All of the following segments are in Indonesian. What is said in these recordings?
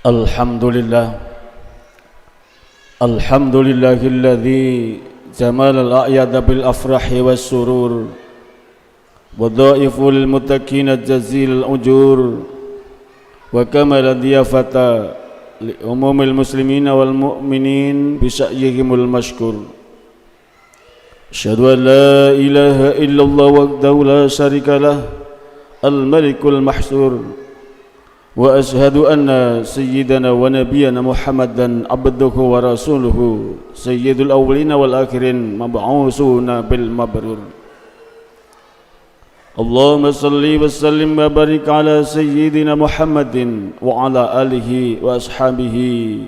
Alhamdulillah Alhamdulillahilladzi jamal al-a'yada bil afrahi was surur wa dha'ifu lil muttaqina jazil al-ujur wa kamal diyafata li umumil muslimina wal mu'minin bi sa'yihimul mashkur. Asyhadu an la ilaha illallah wahdahu la syarikalah al-malikul mahsur wa ashhadu anna sayyidana wa nabiyyana Muhammadan abduhu wa rasuluhu sayyidul awwalina wal akhirin mab'usuna bil mabrur. Allahumma salli wa sallim wa barik ala sayyidina Muhammadin wa ala alihi wa ashabihi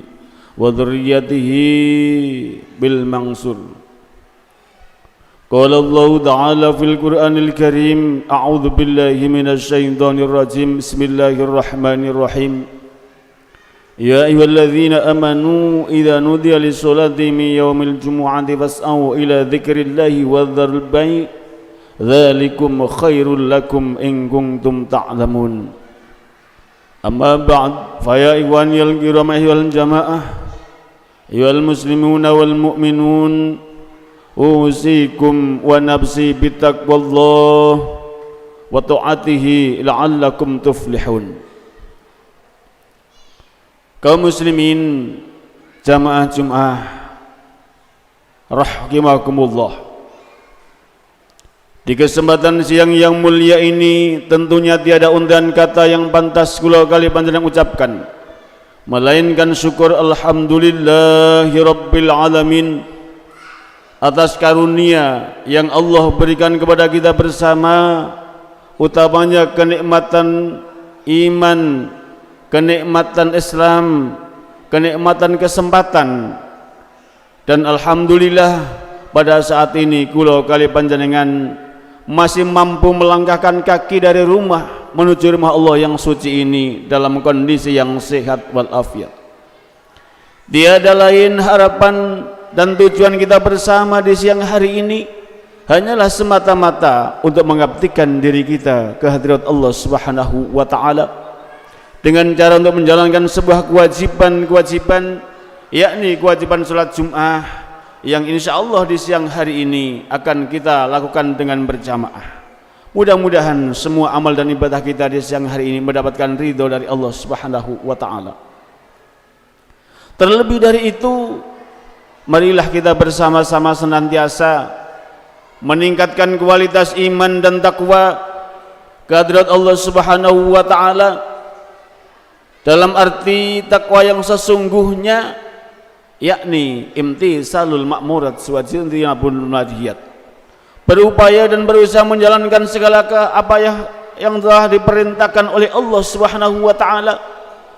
wa dhurriyyatihi bil mansur. Qala Allah Ta'ala fil Qur'anil Karim, a'udzu billahi minasy syaithanir rajim. Bismillahirrahmanirrahim. Ya ayyuhalladzina amanu idza nudiya lis-sholati min yaumil jumu'ati fas'au ila dzikrillahi wadh-dharul bai' dzalikum khairul lakum in kuntum ta'lamun. Amma ba'd, fa ya ikhwanil kiram ayyuhal jamaah ayyuhal muslimuna wal mu'minun, usikum wa nafsi bittaqwallah wa ta'atihi la'allakum tuflihun. Kaum muslimin jamaah Jumat rahimakumullah, di kesempatan siang yang mulia ini tentunya tiada undan kata yang pantas kula kali panjenengan ucapkan melainkan syukur alhamdulillahi rabbil alamin atas karunia yang Allah berikan kepada kita bersama, utamanya kenikmatan iman, kenikmatan Islam, kenikmatan kesempatan. Dan alhamdulillah pada saat ini kula kali panjenengan masih mampu melangkahkan kaki dari rumah menuju rumah Allah yang suci ini dalam kondisi yang sehat walafiat. Tiada lain harapan dan tujuan kita bersama di siang hari ini hanyalah semata-mata untuk mengabdikan diri kita ke hadirat Allah Subhanahu wa taala dengan cara untuk menjalankan sebuah kewajiban, yakni kewajiban salat Jumat yang insyaallah di siang hari ini akan kita lakukan dengan berjamaah. Mudah-mudahan semua amal dan ibadah kita di siang hari ini mendapatkan ridho dari Allah Subhanahu wa taala. Terlebih dari itu, marilah kita bersama-sama senantiasa meningkatkan kualitas iman dan takwa kehadirat Allah Subhanahu wa taala, dalam arti takwa yang sesungguhnya, yakni imtisalul ma'murat wa jinabun nadhiyat, berupaya dan berusaha menjalankan segala apa yang telah diperintahkan oleh Allah Subhanahu wa taala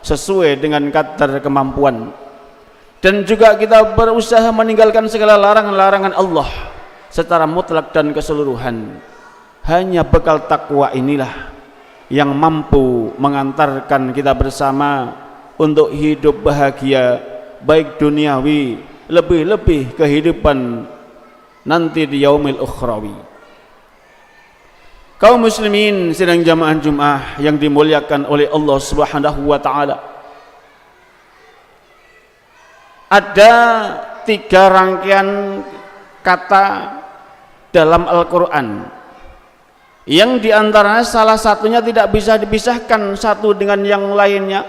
sesuai dengan kadar kemampuan. Dan juga kita berusaha meninggalkan segala larangan-larangan Allah secara mutlak dan keseluruhan. Hanya bekal takwa inilah yang mampu mengantarkan kita bersama untuk hidup bahagia, baik duniawi, lebih-lebih kehidupan nanti di yaumil ukhrawi. Kaum muslimin sidang jamaah Jumat yang dimuliakan oleh Allah Subhanahu wa taala, ada 3 rangkaian kata dalam Al-Quran yang diantaranya salah satunya tidak bisa dipisahkan satu dengan yang lainnya,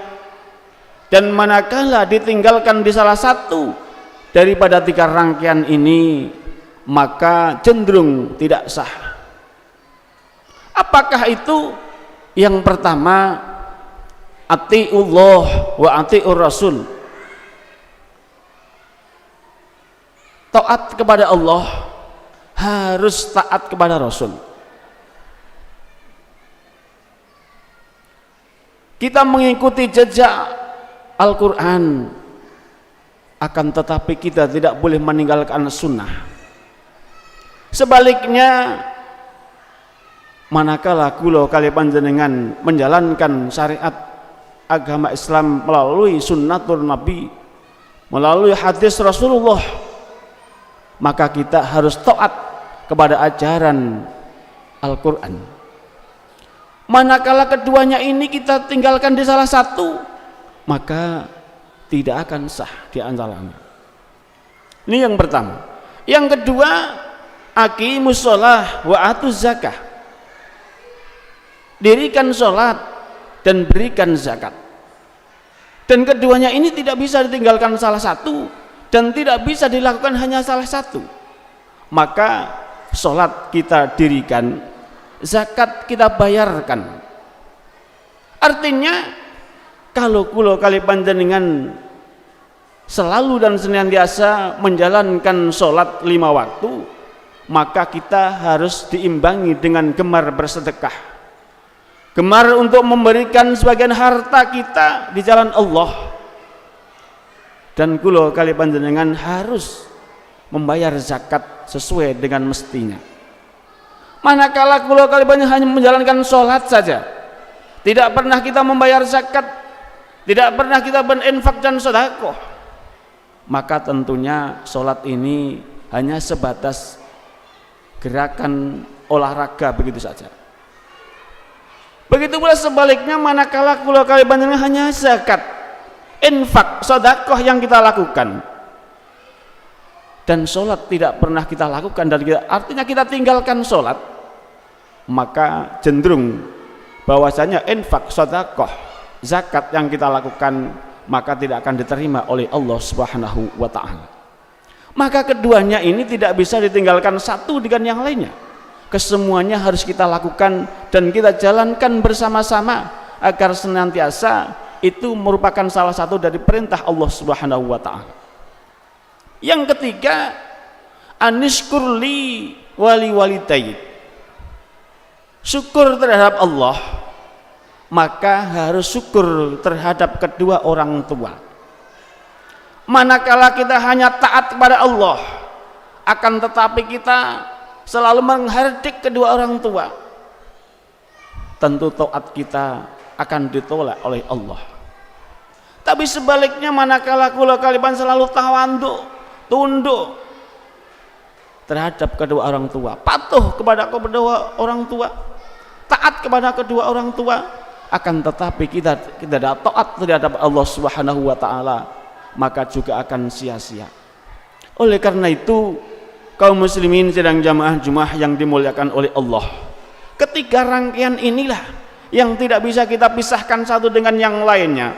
dan manakala ditinggalkan di salah satu daripada 3 rangkaian ini maka cenderung tidak sah. Apakah itu? Yang pertama, atiullah wa atiur rasul, taat kepada Allah harus taat kepada Rasul. Kita mengikuti jejak Al-Quran, akan tetapi kita tidak boleh meninggalkan sunnah. Sebaliknya, manakala kula kali panjenengan menjalankan syariat agama Islam melalui sunnatul Nabi, melalui hadis Rasulullah, maka kita harus taat kepada ajaran Al-Quran. Manakala keduanya ini kita tinggalkan di salah satu, maka tidak akan sah di antaranya. Ini yang pertama. Yang kedua, aqimus shalah wa atuz zakah. Dirikan sholat dan berikan zakat. Dan keduanya ini tidak bisa ditinggalkan salah satu dan tidak bisa dilakukan hanya salah satu. Maka sholat kita dirikan, zakat kita bayarkan. Artinya kalau kula kali panjenengan selalu dan senantiasa menjalankan sholat 5 waktu, maka kita harus diimbangi dengan gemar bersedekah, gemar untuk memberikan sebagian harta kita di jalan Allah. Dan kula kali panjenengan harus membayar zakat sesuai dengan mestinya. Manakala kula kali panjenengan hanya menjalankan sholat saja, tidak pernah kita membayar zakat, tidak pernah kita berinfak dan sedekah, maka tentunya sholat ini hanya sebatas gerakan olahraga begitu saja. Begitu pula sebaliknya, manakala kula kali panjenengan hanya zakat, infak, sedekah yang kita lakukan dan sholat tidak pernah kita lakukan, dan artinya kita tinggalkan sholat, maka cenderung bahwasanya infak, sedekah, zakat yang kita lakukan maka tidak akan diterima oleh Allah Subhanahu wa ta'ala. Maka keduanya ini tidak bisa ditinggalkan satu dengan yang lainnya. Kesemuanya harus kita lakukan dan kita jalankan bersama-sama agar senantiasa itu merupakan salah satu dari perintah Allah Subhanahu wa ta'ala. Yang ketiga, anishkurli wali walidayk. Syukur terhadap Allah, maka harus syukur terhadap kedua orang tua. Manakala kita hanya taat kepada Allah, akan tetapi kita selalu menghardik kedua orang tua, tentu taat kita akan ditolak oleh Allah. Tapi sebaliknya, manakala kula kaliban selalu tawanduk, tunduk terhadap kedua orang tua, patuh kepada kedua orang tua, taat kepada kedua orang tua, akan tetapi kita tidak taat terhadap Allah Subhanahu wa ta'ala, maka juga akan sia-sia. Oleh karena itu, kaum muslimin sedang jamaah Jumat yang dimuliakan oleh Allah, ketiga rangkaian inilah yang tidak bisa kita pisahkan satu dengan yang lainnya.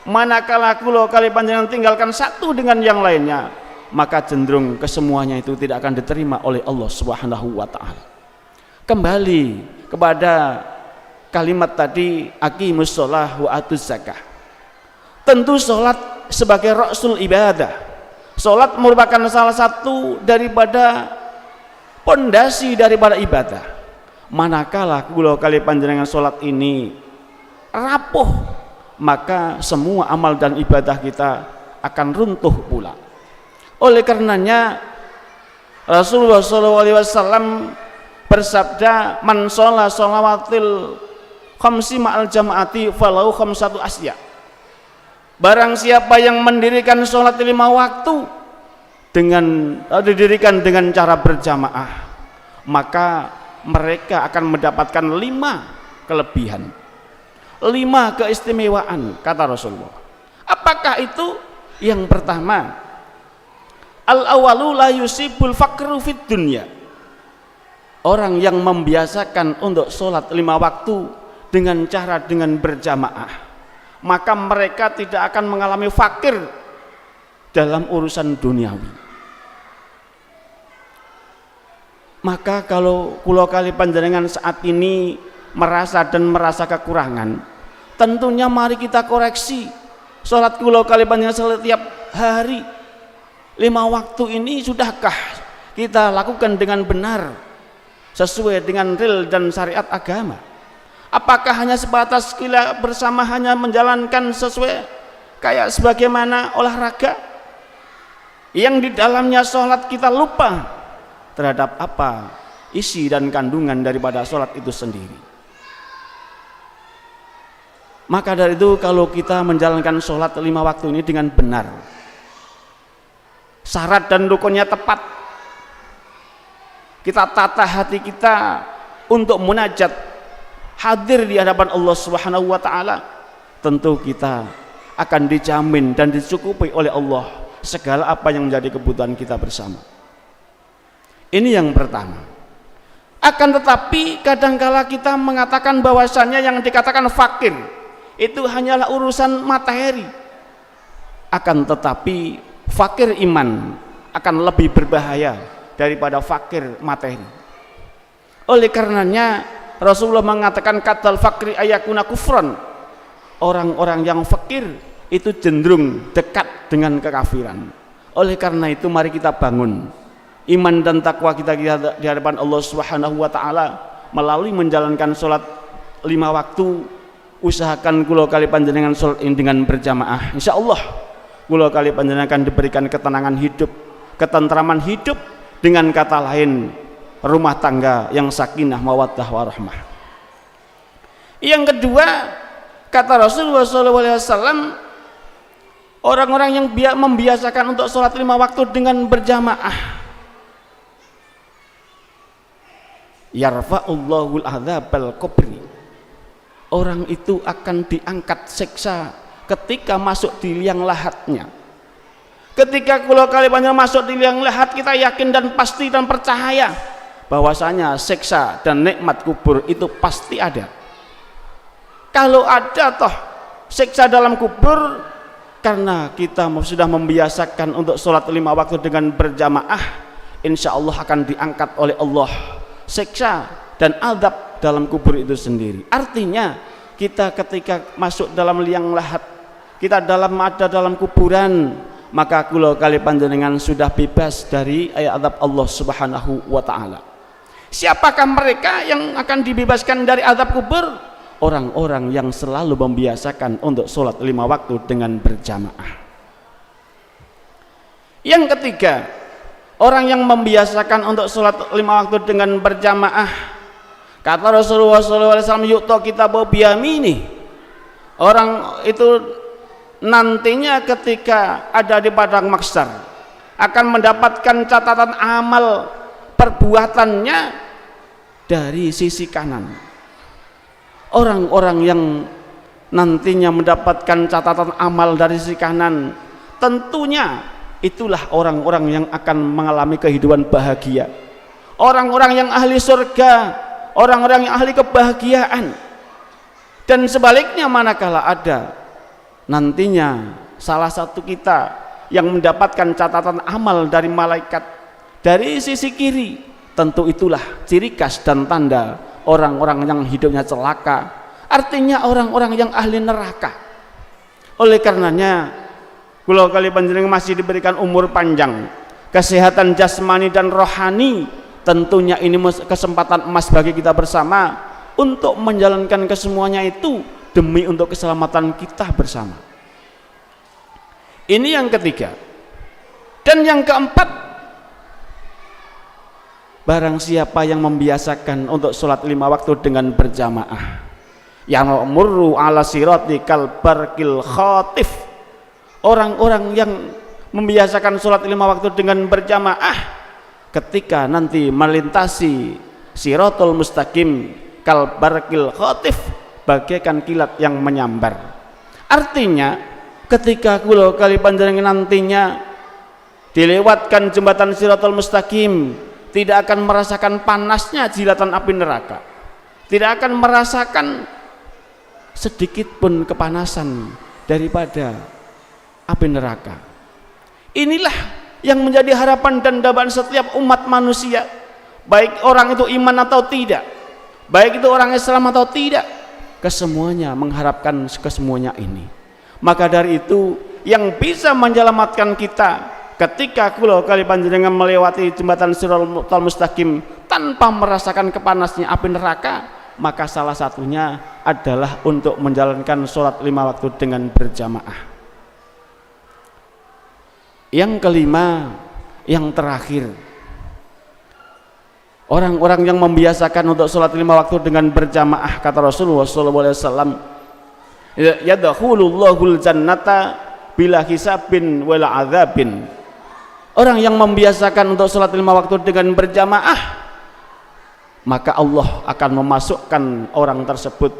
Manakala kula kali panjenengan tinggalkan satu dengan yang lainnya, maka cenderung kesemuanya itu tidak akan diterima oleh Allah Subhanahu wa ta'ala. Kembali kepada kalimat tadi, aqimus shalah wa atuz zakah. Tentu sholat sebagai rasul ibadah, sholat merupakan salah satu daripada pondasi daripada ibadah. Manakala kula kali panjenengan sholat ini rapuh, maka semua amal dan ibadah kita akan runtuh pula. Oleh karenanya Rasulullah SAW bersabda, man sholat sholawatil khamsi ma'al jama'ati falau khamsatu asya. Barang siapa yang mendirikan sholat 5 waktu didirikan dengan cara berjamaah, maka mereka akan mendapatkan 5 kelebihan, 5 keistimewaan, kata Rasulullah. Apakah itu? Yang pertama, al-awalu la yusibul faqru fid dunya. Orang yang membiasakan untuk sholat 5 waktu dengan berjamaah, maka mereka tidak akan mengalami fakir dalam urusan duniawi. Maka kalau kula kali panjenengan saat ini merasa kekurangan, tentunya mari kita koreksi. Sholat kula kali panjenengan setiap hari 5 waktu ini sudahkah kita lakukan dengan benar sesuai dengan real dan syariat agama? Apakah hanya sebatas kita bersama hanya menjalankan sesuai kayak sebagaimana olahraga yang di dalamnya sholat kita lupa terhadap apa isi dan kandungan daripada sholat itu sendiri? Maka dari itu, kalau kita menjalankan sholat 5 waktu ini dengan benar, syarat dan rukunnya tepat, kita tata hati kita untuk munajat, hadir di hadapan Allah Subhanahu wa ta'ala, tentu kita akan dijamin dan dicukupi oleh Allah segala apa yang menjadi kebutuhan kita bersama. Ini yang pertama. Akan tetapi kadangkala kita mengatakan bahwasannya yang dikatakan fakir itu hanyalah urusan materi. Akan tetapi fakir iman akan lebih berbahaya daripada fakir materi. Oleh karenanya Rasulullah mengatakan katal fakri ayakuna kufron. Orang-orang yang fakir itu cenderung dekat dengan kekafiran. Oleh karena itu mari kita bangun iman dan takwa kita di hadapan Allah Subhanahu wa taala melalui menjalankan salat 5 waktu. Usahakan kula kali panjenengan salat ini dengan berjamaah. Insyaallah kula kali panjenengan akan diberikan ketenangan hidup, ketentraman hidup, dengan kata lain rumah tangga yang sakinah mawaddah warahmah. Yang kedua, kata Rasulullah SAW, orang-orang yang membiasakan untuk sholat 5 waktu dengan berjamaah, yarfa'ullahul adzabal qabri, orang itu akan diangkat siksa ketika masuk di liang lahatnya. Ketika kalau kali banyak masuk di liang lahat, kita yakin dan pasti dan percaya bahwasanya siksa dan nikmat kubur itu pasti ada. Kalau ada toh siksa dalam kubur, karena kita sudah membiasakan untuk sholat 5 waktu dengan berjamaah, insya Allah akan diangkat oleh Allah siksa dan azab dalam kubur itu sendiri. Artinya kita ketika masuk dalam liang lahat, kita ada dalam kuburan, maka kula kali panjenengan sudah bebas dari azab Allah Subhanahu wa taala. Siapakah mereka yang akan dibebaskan dari azab kubur? Orang-orang yang selalu membiasakan untuk sholat 5 waktu dengan berjamaah. Yang ketiga, orang yang membiasakan untuk sholat 5 waktu dengan berjamaah, kata Rasulullah SAW, yukta kitabu biyamini, orang itu nantinya ketika ada di padang mahsyar akan mendapatkan catatan amal perbuatannya dari sisi kanan. Orang-orang yang nantinya mendapatkan catatan amal dari sisi kanan, tentunya itulah orang-orang yang akan mengalami kehidupan bahagia, orang-orang yang ahli surga, orang-orang yang ahli kebahagiaan. Dan sebaliknya, manakala ada nantinya salah satu kita yang mendapatkan catatan amal dari malaikat dari sisi kiri, tentu itulah ciri khas dan tanda orang-orang yang hidupnya celaka, artinya orang-orang yang ahli neraka. Oleh karenanya kalau kali panjenengan masih diberikan umur panjang, kesehatan jasmani dan rohani, tentunya ini kesempatan emas bagi kita bersama untuk menjalankan kesemuanya itu demi untuk keselamatan kita bersama. Ini yang ketiga. Dan yang keempat, barang siapa yang membiasakan untuk sholat 5 waktu dengan berjamaah, yang murru ala sirati kal barqil khatif, orang-orang yang membiasakan sholat 5 waktu dengan berjamaah, ketika nanti melintasi siratul mustaqim kal barqil khatif, bagaikan kilat yang menyambar. Artinya ketika kula kali panjenengan nantinya dilewatkan jembatan siratul mustaqim, tidak akan merasakan panasnya jilatan api neraka, tidak akan merasakan sedikit pun kepanasan daripada api neraka. Inilah yang menjadi harapan dan dambaan setiap umat manusia, baik orang itu iman atau tidak, baik itu orang Islam atau tidak, kesemuanya mengharapkan kesemuanya ini. Maka dari itu yang bisa menyelamatkan kita ketika kula kali panjenengan melewati jembatan siratal mustaqim tanpa merasakan kepanasnya api neraka, maka salah satunya adalah untuk menjalankan sholat 5 waktu dengan berjamaah. Yang kelima, yang terakhir, orang-orang yang membiasakan untuk sholat 5 waktu dengan berjamaah, kata Rasulullah SAW, yadkhulullahul jannata bila hisabin wala adzabin. Orang yang membiasakan untuk sholat 5 waktu dengan berjamaah, maka Allah akan memasukkan orang tersebut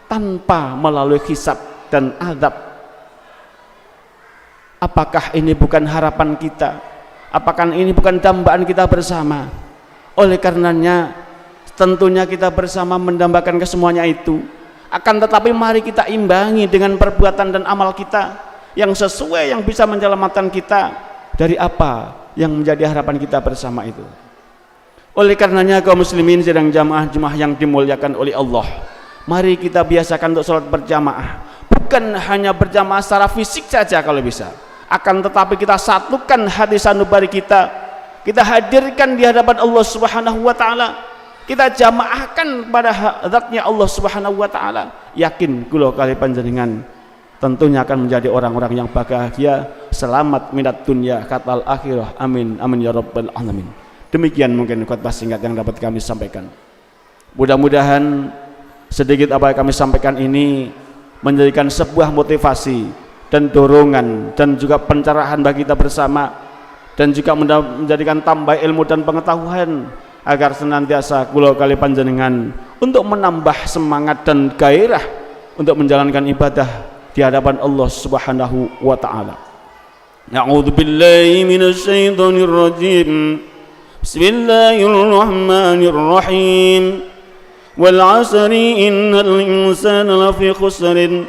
tanpa melalui hisab dan azab Apakah ini bukan harapan kita? Apakah ini bukan dambaan kita bersama? Oleh karenanya tentunya kita bersama mendambakan kesemuanya itu. Akan tetapi mari kita imbangi dengan perbuatan dan amal kita yang sesuai, yang bisa menyelamatkan kita dari apa yang menjadi harapan kita bersama itu. Oleh karenanya kaum muslimin sedang jamaah-jemaah yang dimuliakan oleh Allah, mari kita biasakan untuk sholat berjamaah. Bukan hanya berjamaah secara fisik saja kalau bisa, akan tetapi kita satukan hati sanubari kita, kita hadirkan di hadapan Allah Subhanahu wa taala, kita jamaahkan pada zatnya Allah Subhanahu wa taala. Yakin kula kali panjenengan tentunya akan menjadi orang-orang yang bahagia, selamat minat dunia katal akhirah. Amin amin ya rabbal alamin. Demikian mungkin khutbah singkat yang dapat kami sampaikan. Mudah-mudahan sedikit apa yang kami sampaikan ini menjadikan sebuah motivasi dan dorongan dan juga pencerahan bagi kita bersama, dan juga menjadikan tambah ilmu dan pengetahuan agar senantiasa kula kali panjenengan untuk menambah semangat dan gairah untuk menjalankan ibadah di hadapan Allah Subhanahu wa taala. A'udzu billahi minasy syaithanir rajim. Bismillahirrahmanirrahim. Wal 'asri innal insana lafi khusrin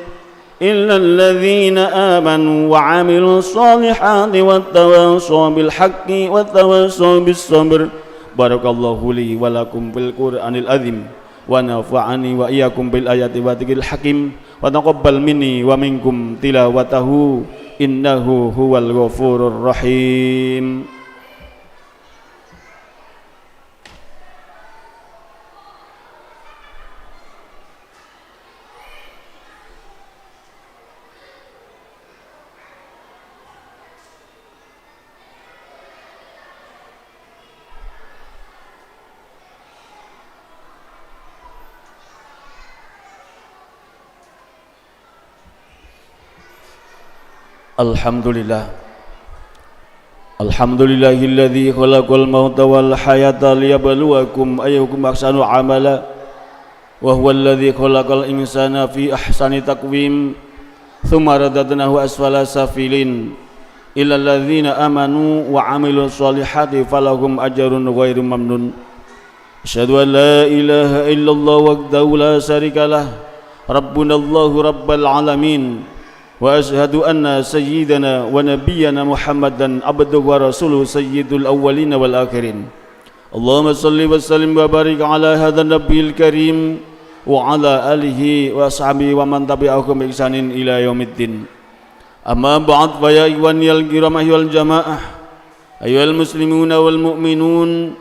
illa alladhina amanu wa 'amilus solihati wattawassaw bil haqqi wattawassaw bis sabr. Barakallahu li wa lakum fil Qur'anil azim wa nafa'ani wa iyyakum bil ayati wa dzikril hakim wa taqabbal minni wa minkum tilawatahu innahu huwal ghafurur rahim. Alhamdulillah. Alhamdulillahilladzi khalaqal mauta wal hayata liyabluwakum ayyukum ahsanu amala wa huwal ladzi khalaqal insana fi ahsani taqwim tsumma radadnahu asfala safilin illal ladzina amanu wa 'amilus solihati falahum ajrun ghairu mamnun. Asyhadu an la ilaha illallah wahdahu la syarikalah rabbunallahu rabbal alamin wa asyhadu anna sayyidana wa nabiyyana Muhammadan abduhu wa rasuluhu sayyidul awwalin wal akhirin. Allahumma salli wa sallim wa barik ala hadzal nabiyil karim wa ala alihi wa sahbihi wa man tabi'ahum bi ihsanin ila yaumiddin. Amma ba'd fa ya ayyuhal kiram ayyuhal jamaah ayyuhal muslimuna wal mu'minun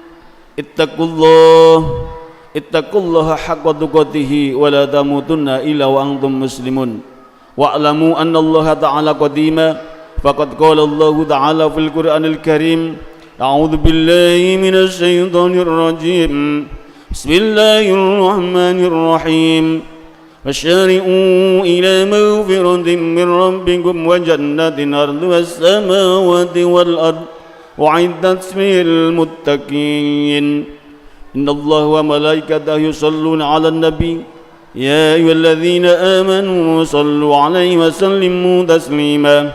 ittaqullaha haqqa tuqatih wa la tamutunna illa wa antum muslimun. Wa'lamu anna Allah ta'ala qadima faqad qala Allah ta'ala fil Qur'anil Karim. A'udzu billahi minasy syaithanir rajim. Bismillahirrahmanirrahim. Wasyari'u ila maghfiratin min rabbikum wa jannatin 'arduhas samawati wal ard u'iddat lil muttaqin. Innallaha wa malaikatahu yusholluna 'alan nabi. يا أيها الذين آمنوا صلوا عليه وسلموا تسليما.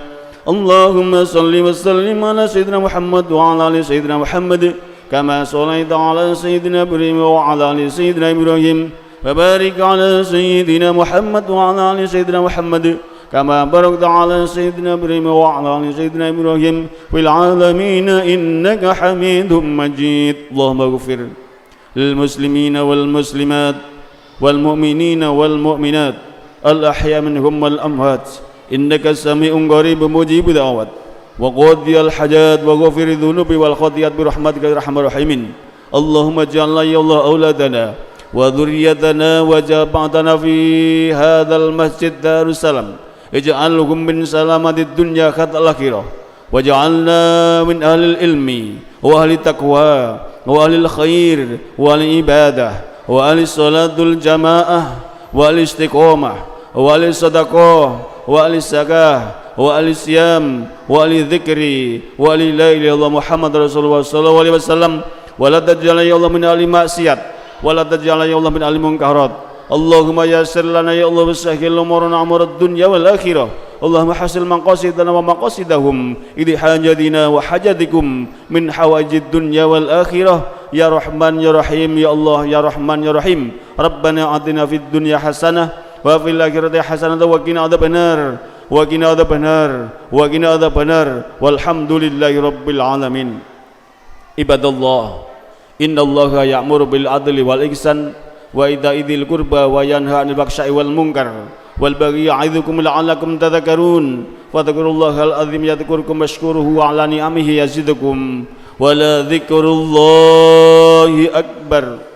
اللهم صل وسلم على سيدنا محمد وعلى آل سيدنا محمد كما صليت على سيدنا إبراهيم وعلى آل سيدنا إبراهيم وبارك على سيدنا محمد وعلى آل سيدنا محمد كما باركت على سيدنا إبراهيم وعلى آل سيدنا إبراهيم في العالمين إنك حميد مجيد. اللهم اغفر للمسلمين والمسلمات والمؤمنين والمؤمنات الأحياء منهم والأموات إنك سميع قريب مجيب الدعوات وقاضي الحاجات وغفر الذنوب والخطيئات برحمتك يا أرحم الراحمين. اللهم اجعلنا يا الله أولادنا وذريتنا وجماعتنا في هذا المسجد دار السلام اجعلهم من سلامة الدنيا حتى الآخرة واجعلنا من أهل العلم وأهل التقوى وأهل الخير وأهل العبادة وأهل الصلاة الجماعة وأهل الاستقامة وأهل الصدقة وأهل الزكاة وأهل الصيام وأهل الذكر وأهل لا إله إلا الله محمد رسول الله صلى الله عليه وسلم ولا تجعل يا الله من أهل معصية ولا تجعل يا الله من أهل منكرات. اللهم يسر لنا يا الله وسهل أمورنا أمور الدنيا والآخرة. Allahumma hasil maqasidana wa maqasidahum idhi hajadina wa hajadikum min hawajid dunya wal akhirah ya Rahman ya Rahim ya Allah ya Rahman ya Rahim. Rabbana atina fid dunya hasanah wa fil akhirati hasanah wa qina adzabannar wa qina adzabannar wa qina adzabannar walhamdulillahi rabbil alamin. Ibadallah, innallaha ya'muru bil adli wal ihsan wa ita'i dzil qurba wa yanha 'anil fahsya'i wal munkar wal baghi ya'idzukum la'allakum tadhakkarun. Fadhkurullahal azim yadhkurkum washkuruhu 'ala ni'amihi yazidukum wa la dzikrullahi akbar.